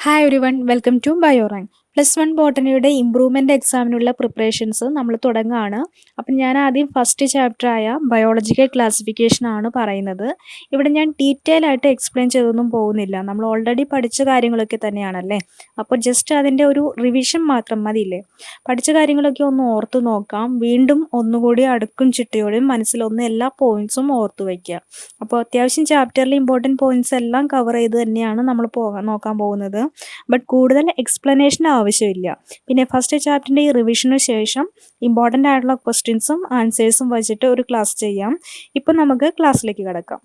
Hi everyone welcome to Biorank. +1 ബോട്ടണിയുടെ improvement എക്സാമിനുള്ള preparations നമ്മൾ തുടങ്ങുകയാണ്. അപ്പം ഞാൻ ആദ്യം ഫസ്റ്റ് ചാപ്റ്ററായ ബയോളജിക്കൽ ക്ലാസിഫിക്കേഷനാണ് പറയുന്നത്. ഇവിടെ ഞാൻ ഡീറ്റെയിൽ ആയിട്ട് എക്സ്പ്ലെയിൻ ചെയ്തൊന്നും പോകുന്നില്ല, നമ്മൾ ഓൾറെഡി പഠിച്ച കാര്യങ്ങളൊക്കെ തന്നെയാണല്ലേ. അപ്പോൾ ജസ്റ്റ് അതിൻ്റെ ഒരു റിവിഷൻ മാത്രം മതിയില്ലേ. പഠിച്ച കാര്യങ്ങളൊക്കെ ഒന്ന് ഓർത്ത് നോക്കാം, വീണ്ടും ഒന്നുകൂടി അടുക്കും ചിട്ടയോടെയും മനസ്സിലൊന്ന് എല്ലാ പോയിൻറ്സും ഓർത്ത് വയ്ക്കുക. അപ്പോൾ അത്യാവശ്യം ചാപ്റ്ററിൽ ഇമ്പോർട്ടൻറ്റ് പോയിൻറ്റ്സ് എല്ലാം കവർ ചെയ്ത് തന്നെയാണ് നമ്മൾ നോക്കാൻ പോകുന്നത്. ബട്ട് കൂടുതൽ എക്സ്പ്ലനേഷൻ ആവശ്യമില്ല. പിന്നെ ഫസ്റ്റ് ചാപ്റ്ററിൻ്റെ ഈ റിവിഷന് ശേഷം ഇമ്പോർട്ടൻ്റ് ആയിട്ടുള്ള ക്വസ്റ്റ്യൻസും ആൻസേഴ്സും വെച്ചിട്ട് ഒരു ക്ലാസ് ചെയ്യാം. ഇപ്പം നമുക്ക് ക്ലാസ്സിലേക്ക് കിടക്കാം.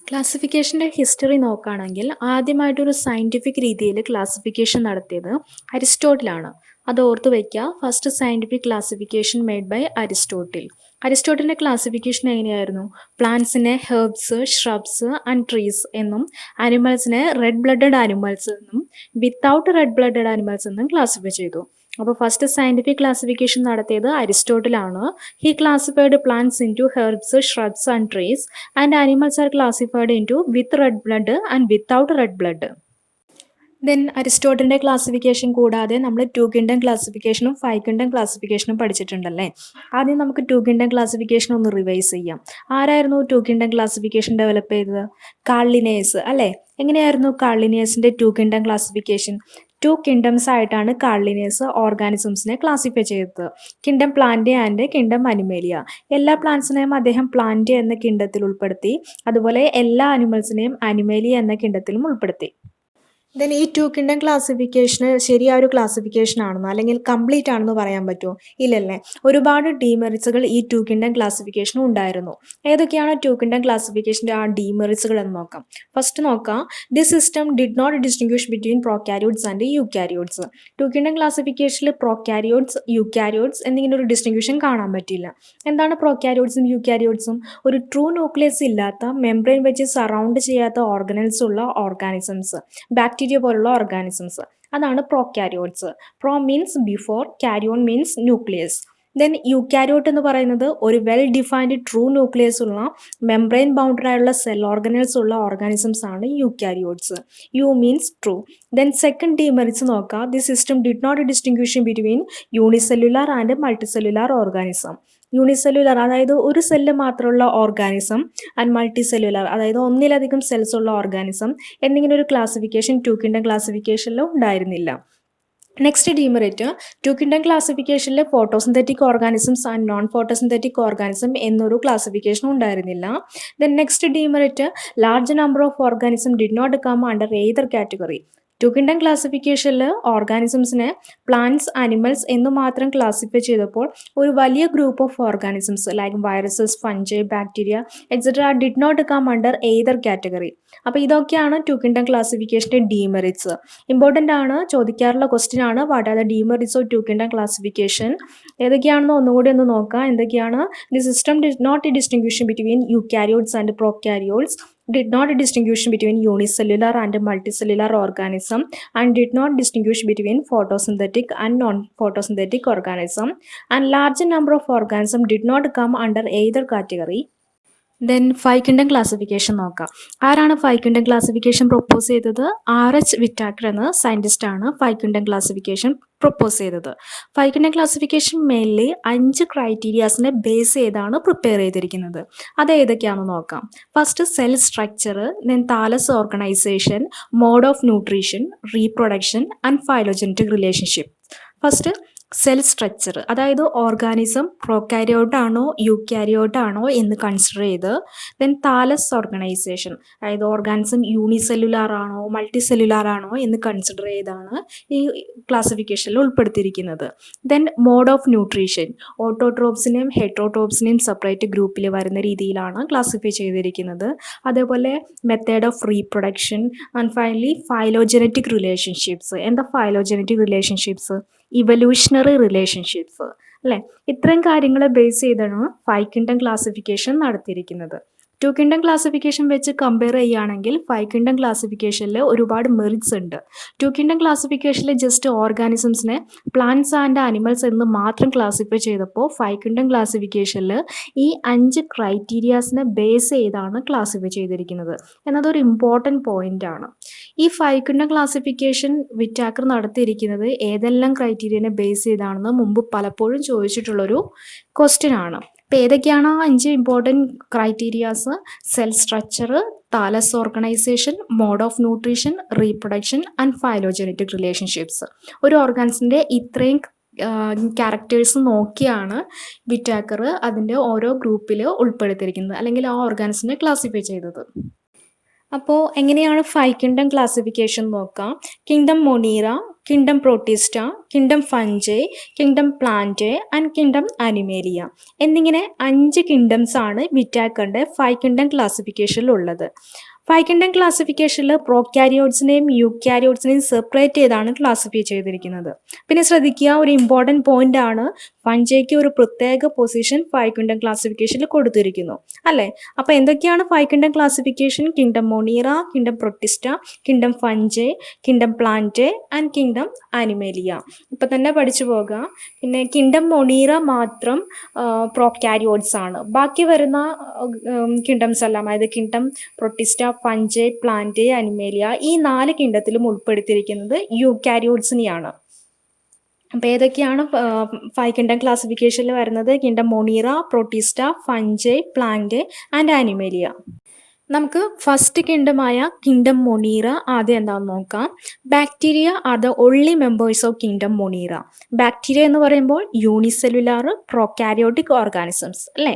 ക്ലാസിഫിക്കേഷൻ്റെ ഹിസ്റ്ററി നോക്കുകയാണെങ്കിൽ ആദ്യമായിട്ടൊരു സയൻറ്റിഫിക് രീതിയിൽ ക്ലാസിഫിക്കേഷൻ നടത്തിയത് അരിസ്റ്റോട്ടിലാണ്. അത് ഓർത്ത് വയ്ക്കുക. First scientific classification made by Aristotle. അരിസ്റ്റോട്ടിലിൻ്റെ ക്ലാസിഫിക്കേഷൻ എങ്ങനെയായിരുന്നു? പ്ലാന്റ്സിനെ ഹെർബ്സ്, ഷ്രബ്സ് ആൻഡ് ട്രീസ് എന്നും ആനിമൽസിനെ റെഡ് ബ്ലഡഡ് ആനിമൽസ് എന്നും വിത്തൗട്ട് റെഡ് ബ്ലഡഡ് ആനിമൽസ് എന്നും ക്ലാസിഫൈ ചെയ്തു. അപ്പോൾ ഫസ്റ്റ് സയൻറ്റിഫിക് ക്ലാസിഫിക്കേഷൻ നടത്തിയത് അരിസ്റ്റോട്ടിലാണ്. He classified plants into herbs, shrubs and trees and animals are classified into with red blood and without red blood. Then അരിസ്റ്റോട്ടിലിൻ്റെ classification കൂടാതെ നമ്മൾ 2 kingdom ക്ലാസിഫിക്കേഷനും 5 kingdom ക്ലാസിഫിക്കേഷനും പഠിച്ചിട്ടുണ്ടല്ലേ. ആദ്യം നമുക്ക് 2 കിങ്ഡം ക്ലാസിഫിക്കേഷൻ ഒന്ന് റിവൈസ് ചെയ്യാം. ആരായിരുന്നു 2 കിങ്ഡം ക്ലാസിഫിക്കേഷൻ ഡെവലപ്പ് ചെയ്തത്? കാൾ ലിനേയസ് അല്ലേ. എങ്ങനെയായിരുന്നു കാൾ ലിനേയസിൻ്റെ 2 കിങ്ഡം ക്ലാസിഫിക്കേഷൻ? 2 കിങ്ഡംസ് ആയിട്ടാണ് കാൾ ലിനേയസ് ഓർഗാനിസംസിനെ ക്ലാസിഫൈ ചെയ്തത്. Kingdom plant and kingdom Animalia. എല്ലാ പ്ലാന്റ്സിനെയും അദ്ദേഹം പ്ലാന്റ് എന്ന കിങ്ഡത്തിൽ ഉൾപ്പെടുത്തി, അതുപോലെ എല്ലാ അനിമൽസിനെയും അനിമേലിയ എന്ന കിങ്ഡത്തിലും ഉൾപ്പെടുത്തി. ദെൻ ഈ 2 കിങ്ഡം ക്ലാസിഫിക്കേഷന് ശരിയായ ഒരു ക്ലാസിഫിക്കേഷൻ ആണെന്നോ അല്ലെങ്കിൽ കംപ്ലീറ്റ് ആണെന്ന് പറയാൻ പറ്റുമോ? ഇല്ലല്ലേ. ഒരുപാട് ഡീമെറിറ്റ്സുകൾ ഈ 2 കിങ്ഡം ക്ലാസിഫിക്കേഷനും ഉണ്ടായിരുന്നു. ഏതൊക്കെയാണ് 2 കിങ്ഡം ക്ലാസിഫിക്കേഷൻ്റെ ആ ഡീമെറിറ്റ്സുകൾ എന്ന് നോക്കാം. ഫസ്റ്റ് നോക്കാം, this system did not distinguish between prokaryotes and eukaryotes. 2 kingdom ക്ലാസിഫിക്കേഷനിൽ പ്രോകാരിയോട്സ്, യൂകാരിയോട്സ് എന്നിങ്ങനെ ഒരു ഡിസ്റ്റിങ്വിഷൻ കാണാൻ പറ്റില്ല. എന്താണ് പ്രോകാരിയോട്സും യൂകാരിയോട്സും? ഒരു ട്രൂ ന്യൂക്ലിയസ് ഇല്ലാത്ത, മെംബ്രെയിൻ വെച്ച് സറൗണ്ട് ചെയ്യാത്ത ഓർഗനൽസ് ഉള്ള ഓർഗാനിസംസ്, ബാക്ടീരിയ പോലുള്ള ഓർഗാനിസംസ്, അതാണ് prokaryotes. Pro means before, karyon means nucleus. Then eukaryote എന്ന് പറയുന്നത് ഒരു വെൽ ഡിഫൈൻഡ് ട്രൂ ന്യൂക്ലിയസ് ഉള്ള, മെംബ്രെയിൻ ബൗണ്ടറി ആയുള്ള സെൽ ഓർഗനൽസ് ഉള്ള ഓർഗാനിസംസ് ആണ് eukaryotes. Eu means true. Then second demerits നോക്കാം. The system did not distinguish between unicellular and multicellular organism. Unicellular അതായത് ഒരു സെല്ല് മാത്രമുള്ള ഓർഗാനിസം ആൻഡ് മൾട്ടി സെല്ലുലാർ അതായത് ഒന്നിലധികം സെൽസ് ഉള്ള ഓർഗാനിസം എന്നിങ്ങനെ ഒരു ക്ലാസിഫിക്കേഷൻ 2 കിങ്ഡം ക്ലാസിഫിക്കേഷനിൽ ഉണ്ടായിരുന്നില്ല. നെക്സ്റ്റ് ഡീമെറിറ്റ്, 2 കിങ്ഡം ക്ലാസിഫിക്കേഷനിൽ photosynthetic organisms and non photosynthetic organism എന്നൊരു ക്ലാസിഫിക്കേഷനും ഉണ്ടായിരുന്നില്ല. Then next demerit, large number of organism did not come under either category. 2 kingdom ക്ലാസിഫിക്കേഷനിൽ ഓർഗാനിസംസിനെ പ്ലാന്റ്സ്, അനിമൽസ് എന്ന് മാത്രം ക്ലാസിഫൈ ചെയ്തപ്പോൾ ഒരു വലിയ group of organisms like viruses, fungi, bacteria etcetera did not come under either category. അപ്പോൾ ഇതൊക്കെയാണ് 2 kingdom ക്ലാസിഫിക്കേഷൻ്റെ ഡീമെറിറ്റ്സ്. ഇമ്പോർട്ടൻ്റ് ആണ്, ചോദിക്കാറുള്ള ക്വസ്റ്റ്യൻ ആണ്. What are the demerits of 2 kingdom classification? ഏതൊക്കെയാണെന്ന് ഒന്നുകൂടി ഒന്ന് നോക്കാം. എന്തൊക്കെയാണ്? The system did not distinguish between eukaryotes and prokaryotes, did not distinguish between unicellular and multicellular organism, and did not distinguish between photosynthetic and non-photosynthetic organism, and large number of organism did not come under either category. Then 5 kingdom classification നോക്കാം. ആരാണ് 5 kingdom classification propose ചെയ്തത്? RH Whittaker എന്ന സയൻറ്റിസ്റ്റാണ് 5 kingdom classification propose ചെയ്തത്. 5 kingdom classification mainly 5 ക്രൈറ്റീരിയാസിനെ base ചെയ്താണ് prepare ചെയ്തിരിക്കുന്നത്. അത് ഏതൊക്കെയാണെന്ന് നോക്കാം. First cell structure, then thallus organisation, mode of nutrition, reproduction and phylogenetic relationship. First cell structure, അതായത് ഓർഗാനിസം പ്രോകാരിയോട്ട് ആണോ യൂകാരിയോട്ട് ആണോ എന്ന് കൺസിഡർ ചെയ്ത്. ദെൻ താലസ് ഓർഗനൈസേഷൻ, അതായത് ഓർഗാനിസം യൂണിസെല്ലുലാർ ആണോ മൾട്ടി സെല്ലുലാർ ആണോ എന്ന് കൺസിഡർ ചെയ്താണ് ഈ ക്ലാസിഫിക്കേഷനിൽ ഉൾപ്പെടുത്തിയിരിക്കുന്നത്. ദെൻ മോഡ് ഓഫ് ന്യൂട്രീഷൻ, ഓട്ടോട്രോപ്സിനെയും ഹെറ്ററോട്രോപ്സിനെയും സെപ്പറേറ്റ് ഗ്രൂപ്പിൽ വരുന്ന രീതിയിലാണ് ക്ലാസിഫൈ ചെയ്തിരിക്കുന്നത്. അതേപോലെ method of reproduction and finally phylogenetic relationships. എന്താ ഫൈലോജനറ്റിക് റിലേഷൻഷിപ്സ്? ഇവല്യൂഷണറി റിലേഷൻഷിപ്സ് അല്ലേ. ഇത്രയും കാര്യങ്ങളെ ബേസ് ചെയ്താണ് 5 കിങ്ഡം ക്ലാസിഫിക്കേഷൻ നടത്തിയിരിക്കുന്നത്. 2 കിങ്ഡം ക്ലാസിഫിക്കേഷൻ വെച്ച് കമ്പയർ ചെയ്യുകയാണെങ്കിൽ 5 കിങ്ഡം ക്ലാസിഫിക്കേഷനിൽ ഒരുപാട് മെറിറ്റ്സ് ഉണ്ട്. 2 കിങ്ഡം ക്ലാസിഫിക്കേഷനിൽ ജസ്റ്റ് ഓർഗാനിസംസിനെ പ്ലാന്റ്സ് ആൻഡ് ആനിമൽസ് എന്ന് മാത്രം ക്ലാസിഫൈ ചെയ്തപ്പോൾ 5 കിങ്ഡം ക്ലാസിഫിക്കേഷനിൽ ഈ 5 ക്രൈറ്റീരിയാസിനെ ബേസ് ചെയ്താണ് ക്ലാസിഫൈ ചെയ്തിരിക്കുന്നത് എന്നതൊരു ഇമ്പോർട്ടൻറ്റ് പോയിൻ്റ് ആണ്. ഈ 5 കിങ്ഡം ക്ലാസിഫിക്കേഷൻ വിറ്റാക്കർ നടത്തിയിരിക്കുന്നത് ഏതെല്ലാം ക്രൈറ്റീരിയനെ ബേസ് ചെയ്താണെന്ന് മുമ്പ് പലപ്പോഴും ചോദിച്ചിട്ടുള്ളൊരു ക്വസ്റ്റ്യൻ ആണ്. അപ്പോൾ ഏതൊക്കെയാണ് ആ 5 important criterias? Cell structure, thallus organisation, mode of nutrition, reproduction and phylogenetic relationships. ഒരു ഓർഗാൻസിൻ്റെ ഇത്രയും ക്യാരക്ടേഴ്സ് നോക്കിയാണ് വിറ്റാക്കർ അതിൻ്റെ ഓരോ ഗ്രൂപ്പിൽ ഉൾപ്പെടുത്തിയിരിക്കുന്നത്, അല്ലെങ്കിൽ ആ ഓർഗാൻസിനെ ക്ലാസിഫൈ ചെയ്തത്. അപ്പോൾ എങ്ങനെയാണ് 5 കിങ്ഡം ക്ലാസിഫിക്കേഷൻ നോക്കാം. Kingdom Monera, kingdom Protista, kingdom fungi, kingdom Plantae and kingdom Animalia എന്നിങ്ങനെ 5 കിങ്ഡംസ് ആണ് വിറ്റാക്കറിൻ്റെ 5 കിങ്ഡം ക്ലാസിഫിക്കേഷനിലുള്ളത്. 5 കിങ്ഡം ക്ലാസിഫിക്കേഷനിൽ പ്രോക്യാരിയോട്സിനെയും യൂക്യാരിയോട്സിനെയും സെപ്പറേറ്റ് ചെയ്താണ് ക്ലാസിഫൈ ചെയ്തിരിക്കുന്നത്. പിന്നെ ശ്രദ്ധിക്കുക, ഒരു ഇമ്പോർട്ടൻറ്റ് പോയിന്റ് ആണ്, ഫഞ്ചയ്ക്ക് ഒരു പ്രത്യേക പൊസിഷൻ 5 കിങ്ഡം ക്ലാസിഫിക്കേഷനിൽ കൊടുത്തിരിക്കുന്നു അല്ലേ. അപ്പോൾ എന്തൊക്കെയാണ് 5 kingdom classification? Kingdom Monera, kingdom Protista, kingdom fungi, kingdom Plantae and kingdom Animalia. ഇപ്പം തന്നെ പഠിച്ചു പോകുക. പിന്നെ കിങ്ഡം മൊണീറ മാത്രം പ്രോക്യാരിയോട്സ് ആണ്. ബാക്കി വരുന്ന കിങ്ഡംസ് എല്ലാം, അതായത് കിങ്ഡം പ്രൊട്ടിസ്റ്റ, ഫഞ്ചെ, പ്ലാന്റെ, അനിമേലിയ, ഈ 4 കിങ്ഡത്തിലും ഉൾപ്പെടുത്തിയിരിക്കുന്നത് യൂക്യാരിയോട്സിനെയാണ്. അപ്പോൾ ഏതൊക്കെയാണ് 5 കിങ്ഡം ക്ലാസിഫിക്കേഷനിൽ വരുന്നത്? Kingdom Monera, Protista, fungi, Plantae and Animalia. നമുക്ക് ഫസ്റ്റ് കിങ്ഡമായ കിങ്ഡം മൊണീറ ആദ്യം എന്താണെന്ന് നോക്കാം. Bacteria are the only members of kingdom Monera. Bacteria എന്ന് പറയുമ്പോൾ യൂണിസെല്ലുലാർ പ്രോകാരിയോട്ടിക് ഓർഗാനിസംസ് അല്ലേ.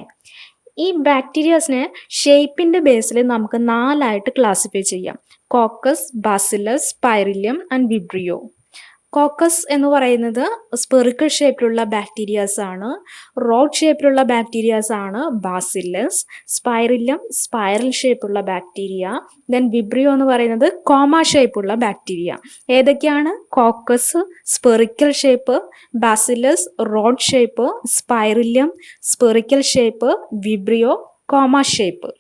ഈ ബാക്ടീരിയാസിനെ ഷേപ്പിൻ്റെ ബേസിൽ നമുക്ക് 4ആയിട്ട് ക്ലാസിഫൈ ചെയ്യാം. Coccus, bacillus, spirillum and vibrio. Coccus എന്ന് പറയുന്നത് സ്പെറിക്കൽ ഷേപ്പിലുള്ള ബാക്ടീരിയാസ് ആണ്. റോഡ് ഷേപ്പിലുള്ള ബാക്ടീരിയാസ് ആണ് ബാസില്ലസ്. സ്പൈറിലിയം സ്പൈറൽ ഷേപ്പുള്ള ബാക്ടീരിയ. ദെൻ വിബ്രിയോ എന്ന് പറയുന്നത് കോമ ഷേപ്പുള്ള ബാക്ടീരിയ. ഏതൊക്കെയാണ്? Coccus spherical shape, bacillus rod shape, spirillum spherical shape, vibrio comma shape.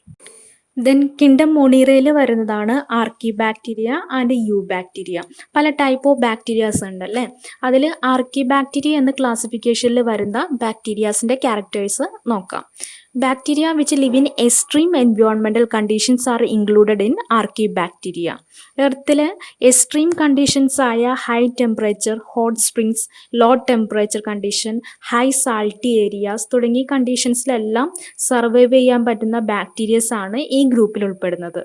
Then kingdom മൊണീറയിൽ വരുന്നതാണ് archaebacteria and eubacteria. പല ടൈപ്പ് ഓഫ് ബാക്ടീരിയാസ് ഉണ്ട് അല്ലേ. അതിൽ ആർക്കി ബാക്ടീരിയ എന്ന ക്ലാസിഫിക്കേഷനിൽ വരുന്ന ബാക്ടീരിയാസിൻ്റെ ക്യാരക്ടേഴ്സ് നോക്കാം. Bacteria which live in extreme environmental conditions are included in archaebacteria. എർത്തിൽ എക്സ്ട്രീം കണ്ടീഷൻസ് ആയ high temperature, hot springs, low temperature condition, high salty areas തുടങ്ങിയ കണ്ടീഷൻസിലെല്ലാം സർവൈവ് ചെയ്യാൻ പറ്റുന്ന ബാക്ടീരിയസ് ആണ് ഈ ഗ്രൂപ്പിൽ ഉൾപ്പെടുന്നത്.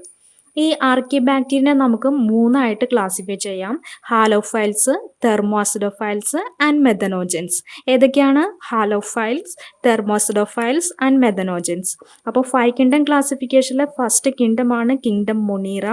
ഈ ആർക്കി ബാക്ടീരിയനെ നമുക്ക് 3ആയിട്ട് ക്ലാസിഫൈ ചെയ്യാം. Halophiles, thermoacidophiles and methanogens. ഏതൊക്കെയാണ്? Halophiles, thermoacidophiles and methanogens. അപ്പോൾ 5 കിങ്ഡം ക്ലാസിഫിക്കേഷനിലെ ഫസ്റ്റ് കിങ്ഡമാണ് കിങ്ഡം മൊണീറ.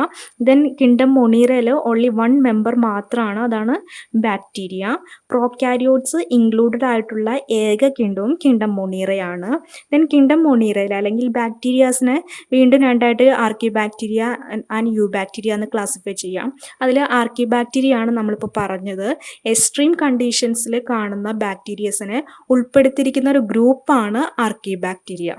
ദെൻ കിങ്ഡം മൊണീറയിൽ ഓൺലി 1 മെമ്പർ മാത്രമാണ്, അതാണ് ബാക്ടീരിയ. പ്രോക്യാരിയോട്സ് ഇൻക്ലൂഡഡ് ആയിട്ടുള്ള ഏക കിങ്ഡവും കിങ്ഡം മൊണീറയാണ്. ദെൻ കിങ്ഡം മൊണീറയിൽ അല്ലെങ്കിൽ ബാക്ടീരിയാസിനെ വീണ്ടും 2ആയിട്ട് archaebacteria and eubacteria എന്ന് ക്ലാസിഫൈ ചെയ്യാം. അതിൽ ആർക്കി ബാക്ടീരിയ ആണ് നമ്മളിപ്പോൾ പറഞ്ഞത്. എക്സ്ട്രീം കണ്ടീഷൻസിൽ കാണുന്ന ബാക്ടീരിയസിനെ ഉൾപ്പെടുത്തിയിരിക്കുന്ന ഒരു ഗ്രൂപ്പാണ് ആർക്കി ബാക്ടീരിയ.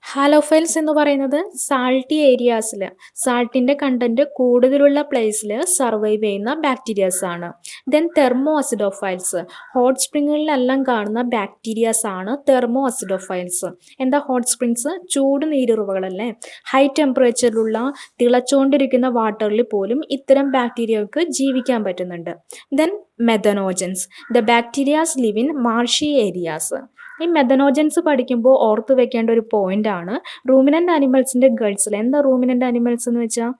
ഹാലോഫൈൽസ് എന്ന് പറയുന്നത് സാൾട്ടി ഏരിയാസിൽ, സാൾട്ടിൻ്റെ കണ്ടൻറ്റ് കൂടുതലുള്ള പ്ലേസിൽ സർവൈവ് ചെയ്യുന്ന ബാക്ടീരിയാസ് ആണ്. ദെൻ തെർമോ അസിഡോഫൈൽസ്, ഹോട്ട് സ്പ്രിങ്ങുകളിലെല്ലാം കാണുന്ന ബാക്ടീരിയാസ് ആണ് തെർമോ അസിഡോഫൈൽസ്. എന്താ ഹോട്ട് സ്പ്രിങ്സ്? ചൂട് നീരുറവുകളല്ലേ. ഹൈ ടെമ്പറേച്ചറിലുള്ള തിളച്ചുകൊണ്ടിരിക്കുന്ന വാട്ടറിൽ പോലും ഇത്തരം ബാക്ടീരിയകൾക്ക് ജീവിക്കാൻ പറ്റുന്നുണ്ട്. Then methanogens, the bacterias live in marshy areas. ഈ മെഥനോജൻസ് പഠിക്കുമ്പോൾ ഓർത്ത് വെക്കേണ്ട ഒരു പോയിന്റ് ആണ് റൂമിനൻ്റ് ആനിമൽസിൻ്റെ ഗൾസിൽ. എന്താ റൂമിനൻ്റ് ആനിമൽസ് എന്ന് വെച്ചാൽ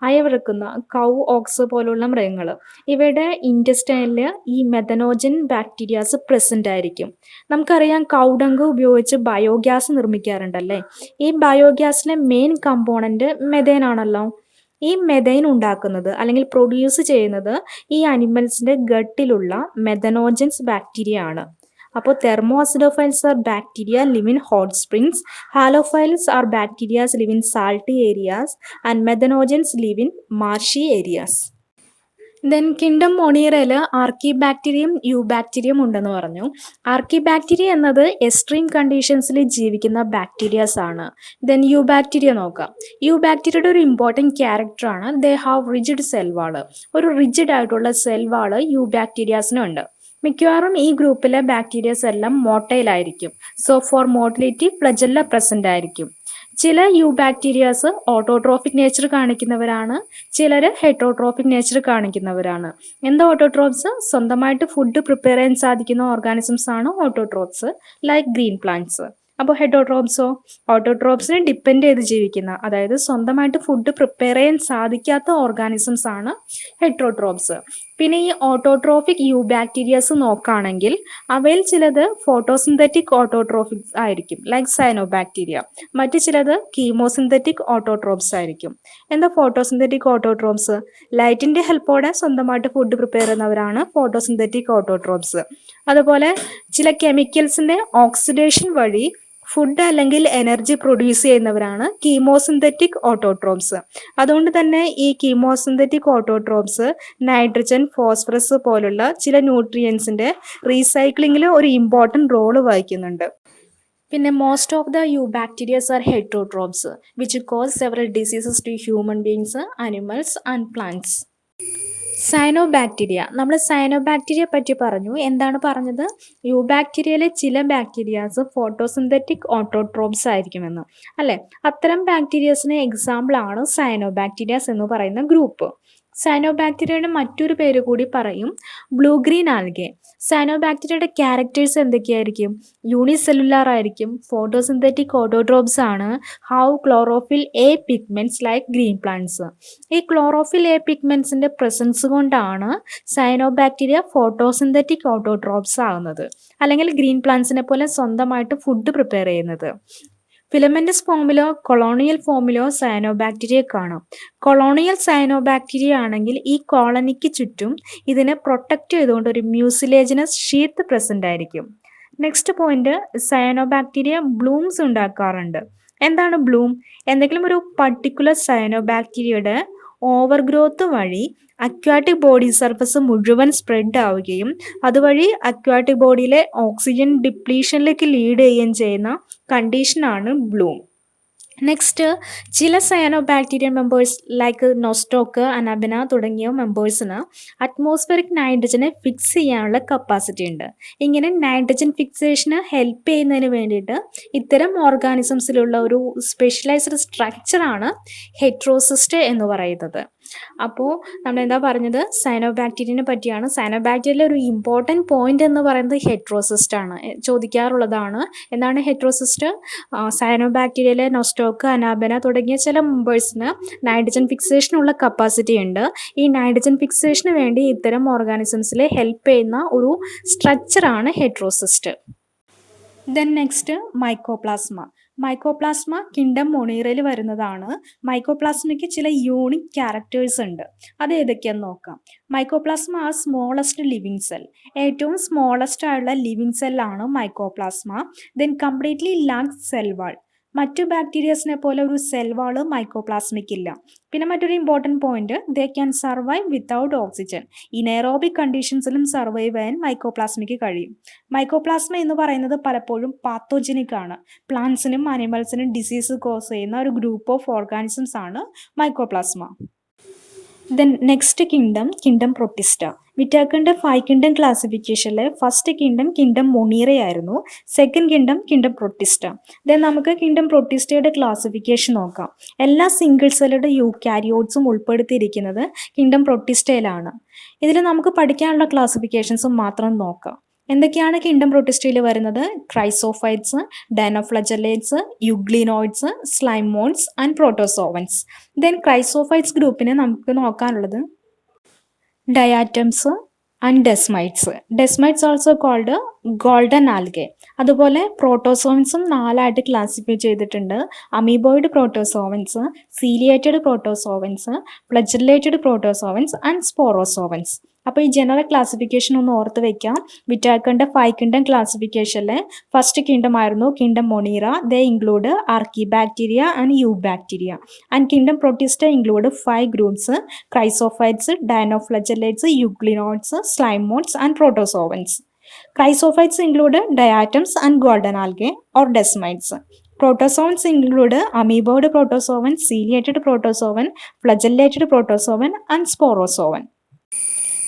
അയവിറക്കുന്ന കൗ, ഓക്സ് പോലുള്ള മൃഗങ്ങൾ. ഇവയുടെ ഇൻറ്റസ്റ്റൈനിൽ ഈ മെഥനോജൻ ബാക്ടീരിയാസ് പ്രസൻ്റ് ആയിരിക്കും. നമുക്കറിയാം കൗഡങ്ക് ഉപയോഗിച്ച് ബയോഗ്യാസ് നിർമ്മിക്കാറുണ്ടല്ലേ. ഈ ബയോഗ്യാസിലെ മെയിൻ കമ്പോണൻറ്റ് മെഥേൻ ആണല്ലോ. ഈ മെഥൈൻ ഉണ്ടാക്കുന്നത് അല്ലെങ്കിൽ പ്രൊഡ്യൂസ് ചെയ്യുന്നത് ഈ അനിമൽസിൻ്റെ ഗട്ടിലുള്ള മെഥനോജൻസ് ബാക്ടീരിയ ആണ്. അപ്പോൾ thermoacidophiles are bacteria live in hot springs, halophiles are bacterias live in salty areas and methanogens live in marshy areas. Then kingdom മൊണീറയിൽ ആർക്കി ബാക്ടീരിയം യു ബാക്ടീരിയം ഉണ്ടെന്ന് പറഞ്ഞു. ആർക്കി ബാക്ടീരിയ എന്നത് എക്സ്ട്രീം കണ്ടീഷൻസിൽ ജീവിക്കുന്ന ബാക്ടീരിയാസ് ആണ്. ദെൻ യു ബാക്ടീരിയ നോക്കാം. യു ബാക്ടീരിയയുടെ ഒരു ഇമ്പോർട്ടൻറ്റ് ക്യാരക്ടറാണ് ദേ ഹാവ് റിജിഡ് സെൽ വാള്. ഒരു റിജിഡ് ആയിട്ടുള്ള സെൽ വാള് യു ബാക്ടീരിയാസിനുണ്ട്. മിക്കവാറും ഈ ഗ്രൂപ്പിലെ ബാക്ടീരിയസ് എല്ലാം മോട്ടൈലായിരിക്കും. So for motility flagella present ആയിരിക്കും. ചില യൂബാക്ടീരിയാസ് ഓട്ടോട്രോഫിക് നേച്ചർ കാണിക്കുന്നവരാണ്, ചിലർ ഹെറ്ററോട്രോഫിക് നേച്ചർ കാണിക്കുന്നവരാണ്. എന്താ ഓട്ടോട്രോപ്സ്? സ്വന്തമായിട്ട് ഫുഡ് പ്രിപ്പയർ ചെയ്യാൻ സാധിക്കുന്ന ഓർഗാനിസംസ് ആണ് ഓട്ടോട്രോപ്സ്, ലൈക്ക് ഗ്രീൻ പ്ലാന്റ്സ്. അപ്പോൾ ഹെറ്ററോട്രോപ്സോ? ഓട്ടോട്രോപ്സിനെ ഡിപ്പെൻഡ് ചെയ്ത് ജീവിക്കുന്ന, അതായത് സ്വന്തമായിട്ട് ഫുഡ് പ്രിപ്പയർ ചെയ്യാൻ സാധിക്കാത്ത ഓർഗാനിസംസ് ആണ് ഹെറ്ററോട്രോപ്സ്. പിന്നെ ഈ ഓട്ടോട്രോഫിക് യൂബാക്ടീരിയാസ് നോക്കുകയാണെങ്കിൽ അവയിൽ ചിലത് ഫോട്ടോസിന്തറ്റിക് ഓട്ടോട്രോഫിക് ആയിരിക്കും, ലൈക്ക് സയനോബാക്ടീരിയ. മറ്റു ചിലത് കീമോസിന്തറ്റിക് ഓട്ടോട്രോപ്സ് ആയിരിക്കും. എന്താ ഫോട്ടോസിന്തറ്റിക് ഓട്ടോട്രോപ്സ്? ലൈറ്റിന്റെ ഹെൽപ്പോടെ സ്വന്തമായിട്ട് ഫുഡ് പ്രിപ്പയർ ചെയ്യുന്നവരാണ് ഫോട്ടോസിന്തറ്റിക് ഓട്ടോട്രോപ്സ്. അതുപോലെ ചില കെമിക്കൽസിന്റെ ഓക്സിഡേഷൻ വഴി ഫുഡ് അല്ലെങ്കിൽ എനർജി പ്രൊഡ്യൂസ് ചെയ്യുന്നവരാണ് കീമോസിന്തറ്റിക് ഓട്ടോട്രോപ്സ്. അതുകൊണ്ട് തന്നെ ഈ കീമോസിന്തറ്റിക് ഓട്ടോട്രോപ്സ് നൈട്രജൻ, ഫോസ്ഫറസ് പോലുള്ള ചില ന്യൂട്രിയൻസിന്റെ റീസൈക്ലിങ്ങിൽ ഒരു ഇമ്പോർട്ടൻറ്റ് റോള് വഹിക്കുന്നുണ്ട്. പിന്നെ most of the eubacterias are heterotrophs which cause several diseases to human beings, animals and plants. Cyanobacteria. നമ്മൾ സയനോബാക്ടീരിയ പറ്റി പറഞ്ഞു. എന്താണ് പറഞ്ഞത്? യൂബാക്ടീരിയയിലെ ചില ബാക്ടീരിയാസ് ഫോട്ടോസിന്തറ്റിക് ഓട്ടോട്രോപ്സ് ആയിരിക്കുമെന്ന്, അല്ലേ? അത്തരം ബാക്ടീരിയസിന് എക്സാമ്പിൾ ആണ് സയനോബാക്ടീരിയാസ് എന്ന് പറയുന്ന ഗ്രൂപ്പ്. സയനോബാക്ടീരിയയുടെ മറ്റൊരു പേര് കൂടി പറയും, ബ്ലൂ ഗ്രീൻ ആൽഗെ. സയനോബാക്ടീരിയയുടെ ക്യാരക്ടേഴ്സ് എന്തൊക്കെയായിരിക്കും? യൂണിസെല്ലുലാർ ആയിരിക്കും, ഫോട്ടോസിന്തറ്റിക് ഓട്ടോട്രോപ്സ് ആണ്, have chlorophyll a pigments like green plants. ഈ ക്ലോറോഫിൽ എ പിഗ്മെന്റ്സിന്റെ പ്രസൻസ് കൊണ്ടാണ് സയനോബാക്ടീരിയ ഫോട്ടോസിന്തറ്റിക് ഓട്ടോട്രോപ്സ് ആകുന്നത്, അല്ലെങ്കിൽ ഗ്രീൻ പ്ലാന്റ്സിനെ പോലെ സ്വന്തമായിട്ട് ഫുഡ് പ്രിപ്പയർ ചെയ്യുന്നത്. ഫിലമെന്റസ് ഫോമിലോ കൊളോണിയൽ ഫോമിലോ സയനോബാക്ടീരിയ കാണാം. കൊളോണിയൽ സയനോബാക്ടീരിയ ആണെങ്കിൽ ഈ കോളനിക്ക് ചുറ്റും ഇതിനെ പ്രൊട്ടക്റ്റ് ചെയ്തുകൊണ്ട് ഒരു മ്യൂസിലേജിനസ് ഷീത്ത് പ്രസന്റ് ആയിരിക്കും. നെക്സ്റ്റ് പോയിന്റ്, സയനോബാക്ടീരിയ ബ്ലൂംസ് ഉണ്ടാക്കാറുണ്ട്. എന്താണ് ബ്ലൂം? എന്തെങ്കിലും ഒരു പർട്ടിക്കുലർ സയനോബാക്ടീരിയയുടെ ഓവർഗ്രോത്ത് വഴി അക്വാട്ടിക് ബോഡി സർഫസ് മുഴുവൻ സ്പ്രെഡ് ആവുകയും അതുവഴി അക്വാട്ടിക് ബോഡിയിലെ ഓക്സിജൻ ഡിപ്ലീഷനിലേക്ക് ലീഡ് ചെയ്യുകയും ചെയ്യുന്ന കണ്ടീഷനാണ് ബ്ലൂം. നെക്സ്റ്റ്, ചില സയനോബാക്ടീരിയൻ മെമ്പേഴ്സ് ലൈക്ക് നോസ്റ്റോക്ക്, അനാബന തുടങ്ങിയ മെമ്പേഴ്സിന് അറ്റ്മോസ്ഫിയറിക് നൈട്രജനെ ഫിക്സ് ചെയ്യാനുള്ള കപ്പാസിറ്റി ഉണ്ട്. ഇങ്ങനെ നൈട്രജൻ ഫിക്സേഷന് ഹെൽപ്പ് ചെയ്യുന്നതിന് വേണ്ടിയിട്ട് ഇത്തരം ഓർഗാനിസംസിലുള്ള ഒരു സ്പെഷ്യലൈസ്ഡ് സ്ട്രക്ചറാണ് ഹെറ്ററോസിസ്റ്റ് എന്ന് പറയുന്നത്. അപ്പോൾ നമ്മൾ എന്താ പറഞ്ഞത്? സയനോബാക്ടീരിയനെ പറ്റിയാണ്. സയനോബാക്ടീരിയയിലെ ഒരു ഇമ്പോർട്ടൻറ്റ് പോയിന്റ് എന്ന് പറയുന്നത് ഹെറ്ററോസിസ്റ്റ് ആണ്, ചോദിക്കാറുള്ളതാണ്. എന്താണ് ഹെറ്ററോസിസ്റ്റ്? സയനോബാക്ടീരിയയിലെ നോസ്റ്റോക്ക്, അനാബന തുടങ്ങിയ ചില മെമ്പേഴ്സിന് നൈട്രജൻ ഫിക്സേഷനുള്ള കപ്പാസിറ്റി ഉണ്ട്. ഈ നൈട്രജൻ ഫിക്സേഷന് വേണ്ടി ഇത്തരം ഓർഗാനിസംസിൽ ഹെൽപ്പ് ചെയ്യുന്ന ഒരു സ്ട്രക്ചറാണ് heterocyst. Then next, mycoplasma. Mycoplasma kingdom മൊണീറയിൽ വരുന്നതാണ്. മൈക്കോപ്ലാസ്മയ്ക്ക് ചില യൂണിക് ക്യാരക്ടേഴ്സ് ഉണ്ട്. അത് ഏതൊക്കെയാന്ന് നോക്കാം. മൈക്കോപ്ലാസ്മ ആ സ്മോളസ്റ്റ് ലിവിങ് സെൽ. ഏറ്റവും സ്മോളസ്റ്റ് ആയുള്ള ലിവിങ് സെല്ലാണ് mycoplasma. Then completely lack cell wall. മറ്റു ബാക്ടീരിയസിനെ പോലെ ഒരു സെൽ വാള് മൈക്കോപ്ലാസ്മയ്ക്കില്ല. പിന്നെ മറ്റൊരു important point, they can survive without oxygen. Anaerobic കണ്ടീഷൻസിലും സർവൈവ് ചെയ്യാൻ മൈക്കോപ്ലാസ്മയ്ക്ക് കഴിയും. മൈക്കോപ്ലാസ്മ എന്ന് പറയുന്നത് പലപ്പോഴും പാത്തോജനിക് ആണ്. പ്ലാന്റ്സിനും അനിമൽസിനും ഡിസീസ് കോസ് ചെയ്യുന്ന ഒരു ഗ്രൂപ്പ് ഓഫ് ഓർഗാനിസംസ് ആണ് mycoplasma. Then next kingdom protista. വിറ്റാക്കറിന്റെ 5 കിങ്ഡം ക്ലാസിഫിക്കേഷനിലെ ഫസ്റ്റ് കിങ്ഡം മൊണീറയായിരുന്നു. Second kingdom protista. ദെൻ നമുക്ക് കിങ്ഡം പ്രൊട്ടിസ്റ്റയുടെ ക്ലാസിഫിക്കേഷൻ നോക്കാം. എല്ലാ സിംഗിൾ സെല്ലുടെ യൂക്യാരിയോട്സും ഉൾപ്പെടുത്തിയിരിക്കുന്നത് കിങ്ഡം പ്രൊട്ടിസ്റ്റയിലാണ്. ഇതിൽ നമുക്ക് പഠിക്കാനുള്ള ക്ലാസിഫിക്കേഷൻസ് മാത്രം നോക്കാം. എന്തൊക്കെയാണ് കിങ്ഡം പ്രൊട്ടിസ്റ്റയിൽ വരുന്നത്? Chrysophytes, dinoflagellates, euglenoids, slime moulds and protozoans. Then chrysophytes ഗ്രൂപ്പിനെ നമുക്ക് നോക്കാനുള്ളത് diatoms and desmids. Desmids also called golden algae. അതുപോലെ പ്രോട്ടോസോവൻസും 4ആയിട്ട് ക്ലാസിഫൈ ചെയ്തിട്ടുണ്ട്. Amoeboid protozoans, ciliated protozoans, flagellated protozoans and sporozoans. അപ്പോൾ ഈ ജനറൽ ക്ലാസിഫിക്കേഷൻ ഒന്ന് ഓർത്ത് വെക്കാം. വിറ്റാക്കറിന്റെ 5 കിങ്ഡം ക്ലാസിഫിക്കേഷനിലെ ഫസ്റ്റ് കിങ്ഡം ആയിരുന്നു kingdom monera. They include archaebacteria and eubacteria. And kingdom protista include 5 groups: chrysophytes, dinoflagellates, euglenoids, slime moulds and protozoans. Chrysophytes include diatoms and golden algae or desmites. Protozoans include amoeboid protozoan, ciliated protozoan, flagellated protozoan and sporozoan.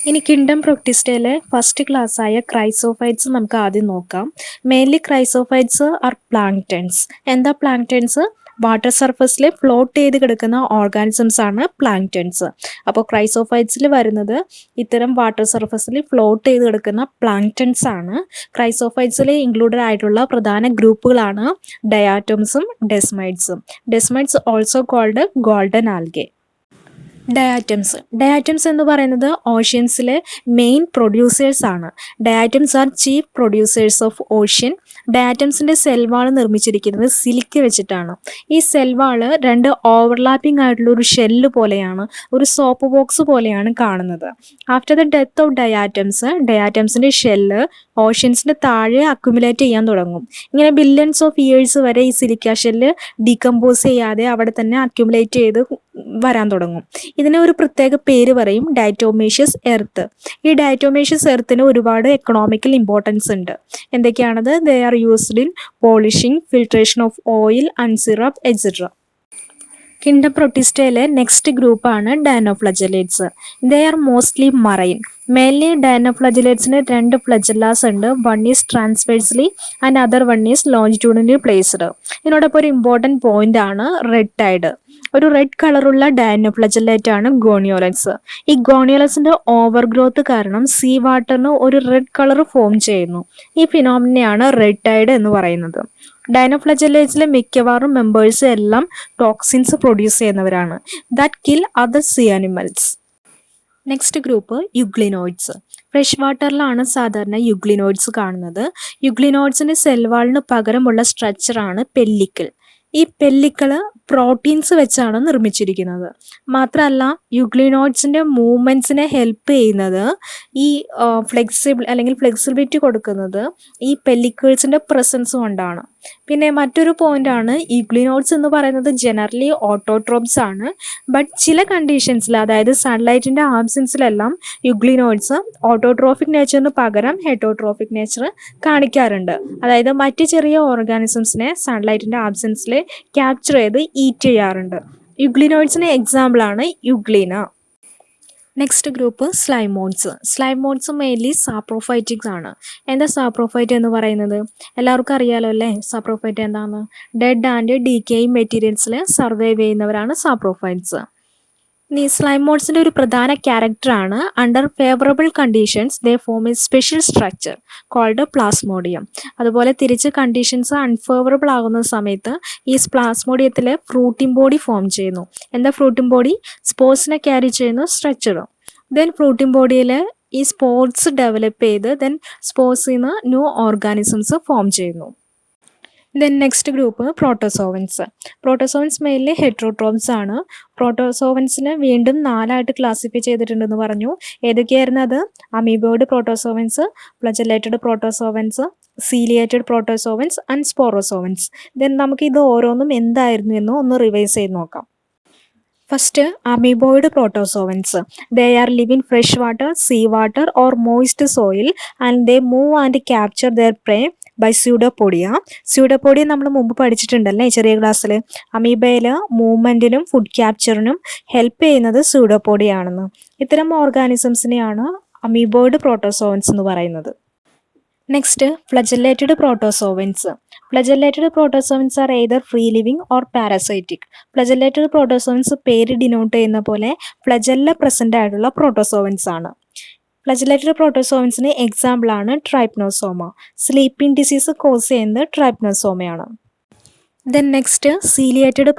ഇനി kingdom പ്രൊട്ടിസ്റ്റയിലെ first class ആയ chrysophytes നമുക്ക് ആദ്യം നോക്കാം. Mainly chrysophytes are planktons. എന്താ planktons? Water സർഫസിൽ float ചെയ്ത് കിടക്കുന്ന ഓർഗാനിസംസ് ആണ് പ്ലാങ്ക്ടൺസ്. അപ്പോൾ ക്രൈസോഫൈറ്റ്സിൽ വരുന്നത് ഇത്തരം വാട്ടർ സർഫസിൽ ഫ്ലോട്ട് ചെയ്ത് കിടക്കുന്ന പ്ലാങ്ക്ടൺസ് ആണ്. ക്രൈസോഫൈറ്റ്സിൽ ഇൻക്ലൂഡഡ് ആയിട്ടുള്ള പ്രധാന ഗ്രൂപ്പുകളാണ് ഡയാറ്റോംസും ഡെസ്മൈഡ്സും. Desmids also called golden algae. Diatoms എന്ന് പറയുന്നത് ഓഷ്യൻസിലെ മെയിൻ പ്രൊഡ്യൂസേഴ്സ് ആണ്. Diatoms are chief producers of ocean. ഡയാറ്റംസിൻ്റെ സെൽവാൾ നിർമ്മിച്ചിരിക്കുന്നത് സിലിക്ക വെച്ചിട്ടാണ്. ഈ സെൽവാൾ രണ്ട് ഓവർലാപ്പിംഗ് ആയിട്ടുള്ള ഒരു ഷെല്ല് പോലെയാണ്, ഒരു സോപ്പ് ബോക്സ് പോലെയാണ് കാണുന്നത്. ആഫ്റ്റർ ദ ഡെത്ത് ഓഫ് ഡയാറ്റംസിൻ്റെ ഷെല്ല് ഓഷ്യൻസിൻ്റെ താഴെ അക്യുമുലേറ്റ് ചെയ്യാൻ തുടങ്ങും. ഇങ്ങനെ ബില്യൺസ് ഓഫ് ഇയേഴ്സ് വരെ ഈ സിലിക്ക ഷെല്ല് ഡീകമ്പോസ് ചെയ്യാതെ അവിടെ തന്നെ അക്യുമുലേറ്റ് ചെയ്ത് വരാൻ തുടങ്ങും. ഇതിന് ഒരു പ്രത്യേക പേര് പറയും, ഡയറ്റോമേഷ്യസ് എർത്ത്. ഈ ഡയറ്റോമേഷ്യസ് എർത്തിന് ഒരുപാട് എക്കണോമിക്കൽ ഇമ്പോർട്ടൻസ് ഉണ്ട്. എന്തൊക്കെയാണത്? They are used in polishing, filtration of oil and syrup etcetera. Kingdom പ്രൊട്ടിസ്റ്റയിലെ നെക്സ്റ്റ് ഗ്രൂപ്പാണ് dinoflagellates. They are mostly marine. Mainly ഡയനോഫ്ലജലേറ്റ്സിന് രണ്ട് ഫ്ലജല്ലാസ് ഉണ്ട്. One is transversely and other one is longitudinally placed. ഇതിനോടൊപ്പം ഒരു important point ആണ് red tide. ഒരു red കളറുള്ള ഡയനോഫ്ലജലേറ്റ് ആണ് ഗോണിയോലക്സ്. ഈ ഗോണിയോലക്സിന്റെ ഓവർ ഗ്രോത്ത് കാരണം സീ വാട്ടറിന് ഒരു റെഡ് കളർ ഫോം ചെയ്യുന്നു. ഈ ഫിനോമിനയാണ് റെഡ് ടൈഡ് എന്ന് പറയുന്നത്. ഡയനോഫ്ലജലേറ്റ്സിലെ മിക്കവാറും മെമ്പേഴ്സ് എല്ലാം ടോക്സിൻസ് പ്രൊഡ്യൂസ് ചെയ്യുന്നവരാണ്, that kill other sea animals. Next group euglenoids. Fresh വാട്ടറിലാണ് സാധാരണ യുഗ്ലിനോയിഡ്സ് കാണുന്നത്. യുഗ്ലിനോയിഡ്സിന്റെ സെൽവാളിന് പകരമുള്ള സ്ട്രക്ചറാണ് പെല്ലിക്കിൾ. ഈ പെല്ലിക്കിള് പ്രോട്ടീൻസ് വെച്ചാണ് നിർമ്മിച്ചിരിക്കുന്നത്. മാത്രമല്ല യുഗ്ലിനോയിഡ്സിന്റെ മൂവ്മെന്റ്സിനെ ഹെൽപ്പ് ചെയ്യുന്നത് ഈ ഫ്ലെക്സിബിലിറ്റി കൊടുക്കുന്നത് ഈ പെല്ലിക്കിൾസിന്റെ പ്രസൻസ് കൊണ്ടാണ്. പിന്നെ മറ്റൊരു പോയിന്റ് ആണ്, യുഗ്ലിനോയിഡ്സ് എന്ന് പറയുന്നത് ജനറലി ഓട്ടോട്രോപ്സ് ആണ്. ബട്ട് ചില കണ്ടീഷൻസിൽ, അതായത് സൺലൈറ്റിന്റെ ആബ്സെൻസിലെല്ലാം യുഗ്ലിനോയിഡ്സ് ഓട്ടോട്രോഫിക് നേച്ചറിന് പകരം ഹെറ്റോട്രോഫിക് നേച്ചർ കാണിക്കാറുണ്ട്. അതായത് മറ്റ് ചെറിയ ഓർഗാനിസംസിനെ സൺലൈറ്റിന്റെ ആബ്സെൻസിൽ ക്യാപ്ചർ ചെയ്ത് ഈറ്റ് ചെയ്യാറുണ്ട്. യുഗ്ലിനോയിഡ്സിന് എക്സാമ്പിൾ ആണ് യുഗ്ലീന. നെക്സ്റ്റ് ഗ്രൂപ്പ് സ്ലൈമോൺസ് മെയിൻലി സാപ്രോഫൈറ്റിക്സ് ആണ്. എന്താ സാപ്രോഫൈറ്റ് എന്ന് പറയുന്നത്? എല്ലാവർക്കും അറിയാലോ അല്ലേ സാപ്രോഫൈറ്റ് എന്താണെന്ന്. ഡെഡ് ആൻഡ് ഡീക്കേയിങ് മെറ്റീരിയൽസിൽ സർവൈവ് ചെയ്യുന്നവരാണ് സാപ്രോഫൈറ്റ്സ്. ഇനി സ്ലൈമോൺസിൻ്റെ ഒരു പ്രധാന ക്യാരക്ടറാണ് under favourable conditions they form a special structure called plasmodium. അതുപോലെ തിരിച്ച് കണ്ടീഷൻസ് അൺഫേവറബിൾ ആകുന്ന സമയത്ത് ഈ പ്ലാസ്മോഡിയത്തിൽ ഫ്രൂട്ടിംഗ് ബോഡി ഫോം ചെയ്യുന്നു. എന്താ ഫ്രൂട്ടിംഗ് ബോഡി? സ്പോർട്സിനെ ക്യാരി ചെയ്യുന്ന സ്ട്രക്ചറും. ദെൻ ഫ്രൂട്ടിംഗ് ബോഡിയിൽ ഈ സ്പോർട്സ് ഡെവലപ്പ് ചെയ്ത് ദെൻ സ്പോർട്സിൽ നിന്ന് ന്യൂ ഓർഗാനിസംസ് ഫോം ചെയ്യുന്നു. Then next group protozoans mainly heterotrophs ആണ്. പ്രോട്ടോസോവൻസിനെ വീണ്ടും 4ആയിട്ട് ക്ലാസിഫൈ ചെയ്തിട്ടുണ്ടെന്ന് പറഞ്ഞു. ഏതൊക്കെയായിരുന്നു അത്? Amoeboid protozoans, flagellated protozoans, ciliated protozoans and sporozoans. Then നമുക്ക് ഇത് ഓരോന്നും എന്തായിരുന്നു എന്ന് ഒന്ന് റിവൈസ് ചെയ്ത് നോക്കാം. First, amoeboid protozoans. They are live in fresh water, sea water or moist soil and they move and capture their prey by pseudopodia നമ്മൾ മുമ്പ് പഠിച്ചിട്ടുണ്ടല്ലേ ചെറിയ ക്ലാസ്സിൽ. അമീബയിൽ മൂവ്മെൻറ്റിനും ഫുഡ് ക്യാപ്ചറിനും ഹെൽപ്പ് ചെയ്യുന്നത് സ്യൂഡോപോഡിയ ആണെന്ന്. ഇത്തരം ഓർഗാനിസംസിനെയാണ് അമീബോയിഡ് പ്രോട്ടോസോവൻസ് എന്ന് പറയുന്നത്. Next, flagellated protozoans. Flagellated protozoans are either free living or parasitic. Flagellated protozoans പേര് ഡിനോട്ട് ചെയ്യുന്ന പോലെ ഫ്ലജല്ല പ്രസന്റ് ആയിട്ടുള്ള പ്രോട്ടോസോവൻസ് ആണ്. ഫ്ലജലേറ്റഡ് പ്രോട്ടോസോവൻസിന് എക്സാമ്പിൾ ആണ് ട്രൈപ്നോസോമ. സ്ലീപ്പിംഗ് ഡിസീസ് കോസ് ചെയ്യുന്നത് ട്രൈപ്നോസോമയാണ്. Then next, ciliated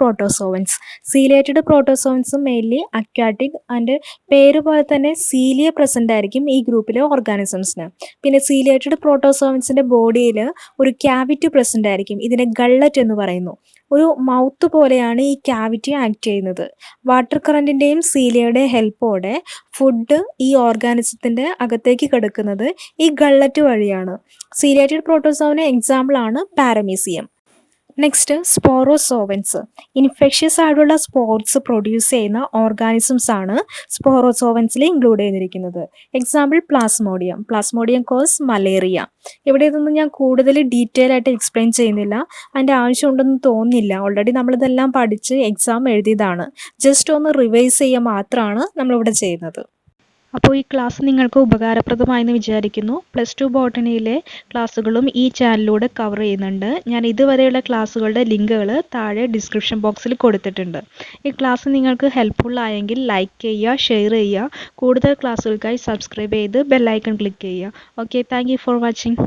protozoans mainly aquatic and പേര് പോലെ തന്നെ സീലിയ പ്രസന്റ് ആയിരിക്കും ഈ ഗ്രൂപ്പിലെ ഓർഗാനിസംസിന്. പിന്നെ സീലിയേറ്റഡ് പ്രോട്ടോസോവൻസിന്റെ ബോഡിയിൽ ഒരു ക്യാവിറ്റി പ്രസന്റ് ആയിരിക്കും. ഇതിനെ ഗള്ളറ്റ് എന്ന് പറയുന്നു. ഒരു മൗത്ത് പോലെയാണ് ഈ ക്യാവിറ്റി ആക്ട് ചെയ്യുന്നത്. വാട്ടർ കറൻറ്റിൻ്റെയും സീലിയയുടെയും ഹെൽപ്പോടെ ഫുഡ് ഈ ഓർഗാനിസത്തിൻ്റെ അകത്തേക്ക് കിടക്കുന്നത് ഈ ഗള്ളറ്റ് വഴിയാണ്. സീലിയേറ്റഡ് പ്രോട്ടോസോവിന് എക്സാമ്പിൾ ആണ് പാരമീസിയം. Next, sporozoans. ഇൻഫെക്ഷ്യസ് ആയിട്ടുള്ള സ്പോർട്സ് പ്രൊഡ്യൂസ് ചെയ്യുന്ന ഓർഗാനിസംസ് ആണ് സ്പോറോസോവൻസിൽ ഇൻക്ലൂഡ് ചെയ്തിരിക്കുന്നത്. Example plasmodium cause malaria. ഇവിടെ ഇതൊന്നും ഞാൻ കൂടുതൽ ഡീറ്റെയിൽ ആയിട്ട് എക്സ്പ്ലെയിൻ ചെയ്യുന്നില്ല, അതിൻ്റെ ആവശ്യമുണ്ടെന്ന് തോന്നുന്നില്ല. ഓൾറെഡി നമ്മളിതെല്ലാം പഠിച്ച് എക്സാം എഴുതിയതാണ്. ജസ്റ്റ് ഒന്ന് റിവൈസ് ചെയ്യുക മാത്രമാണ് നമ്മളിവിടെ ചെയ്യുന്നത്. അപ്പോൾ ഈ ക്ലാസ് നിങ്ങൾക്ക് ഉപകാരപ്രദമായെന്ന് വിചാരിക്കുന്നു. +2 ബോട്ടണിയിലെ ക്ലാസ്സുകളും ഈ ചാനലിലൂടെ കവർ ചെയ്യുന്നുണ്ട്. ഞാൻ ഇതുവരെയുള്ള ക്ലാസ്സുകളുടെ ലിങ്കുകൾ താഴെ ഡിസ്ക്രിപ്ഷൻ ബോക്സിൽ കൊടുത്തിട്ടുണ്ട്. ഈ ക്ലാസ് നിങ്ങൾക്ക് ഹെൽപ്ഫുൾ ആയെങ്കിൽ ലൈക്ക് ചെയ്യുക, ഷെയർ ചെയ്യുക. കൂടുതൽ ക്ലാസ്സുകൾക്കായി സബ്സ്ക്രൈബ് ചെയ്ത് ബെൽ ഐക്കൺ ക്ലിക്ക് ചെയ്യുക. Okay, thank you for watching.